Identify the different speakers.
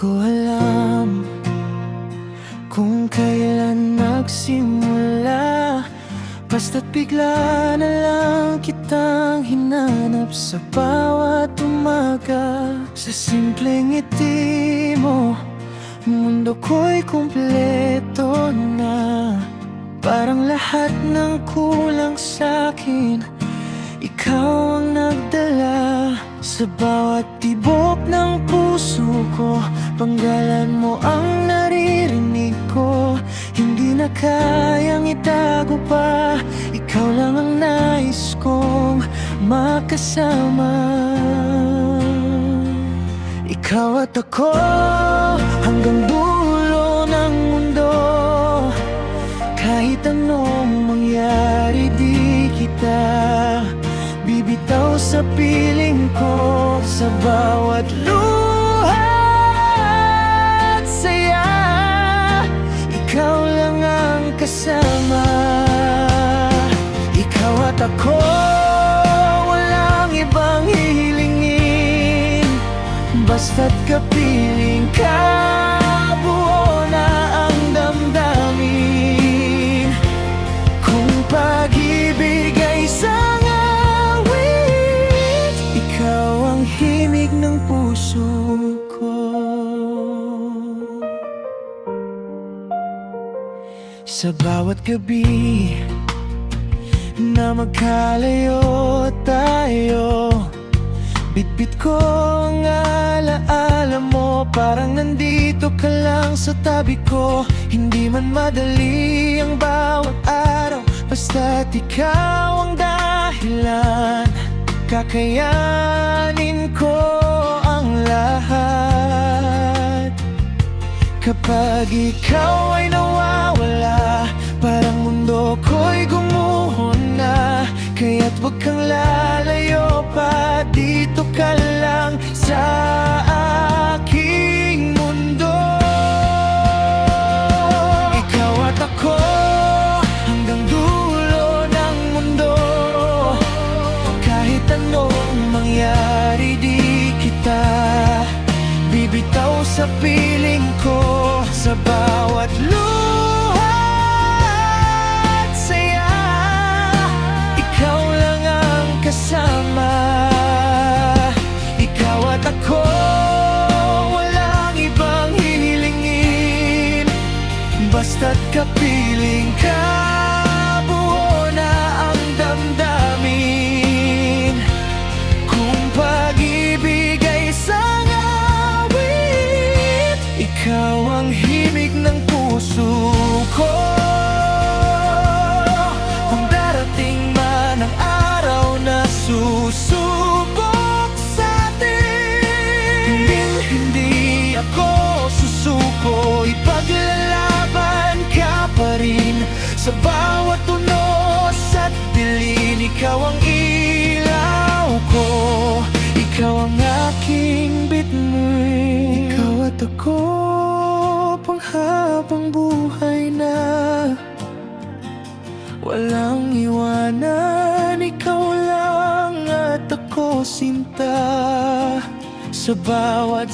Speaker 1: ko alam kung kailan nagsimula, basta't bigla na lang kitang hinanap sa bawat umaga. Sa simpleng ngiti mo, mundo ko'y kumpleto na. Parang lahat ng kulang sa'kin, ikaw ang nagdala. Sa bawat tibok ng puso ko, panggalan mo ang naririnig ko. Hindi na kayang itago pa, ikaw lang ang nais kong makasama. Ikaw at ako hanggang dulo ng mundo. Kahit anong mangyari, di kita bibitaw sa piling ko. Sa bawat luha at saya, ikaw lang ang kasama. Ikaw at ako, walang ibang hihilingin, basta't kapiling ka, buo na ang damdamin. Kung pag-ibig ay isang awit, ikaw ang himig ng puso ko. Sa bawat gabi na magkalayo tayo, bitbit ko ang alaala mo. Parang nandito ka lang sa tabi ko. Hindi man madali ang bawat araw, basta't ikaw ang dahilan. Kakayanin ko ang lahat. Kapag ikaw ay nawawala, parang mundo ko'y gumuho na. Kaya't huwag kang lalayo pa, dito ka lang sa aking mundo. Ikaw at ako hanggang dulo ng mundo. Kahit anong mangyari, di kita bibitaw sa piling ko. Sa bawat luha at saya, ikaw lang ang kasama. Ikaw at ako, walang ibang hihilingin, basta't kapiling ka, buo na ang damdamin. Kung pag-ibig ay isang awit, ikaw ang himig ng puso ko. Kung darating man ang araw na susubok sa'tin, hindi ako susuko. Ipaglalaban ka pa rin sa bawat unos at dilim. Ikaw ang ilaw ko, ikaw ang aking bitmoy. Ikaw at ako, panghabang buhay na, walang iwanan. Ikaw lang at ako sinta. Sa bawat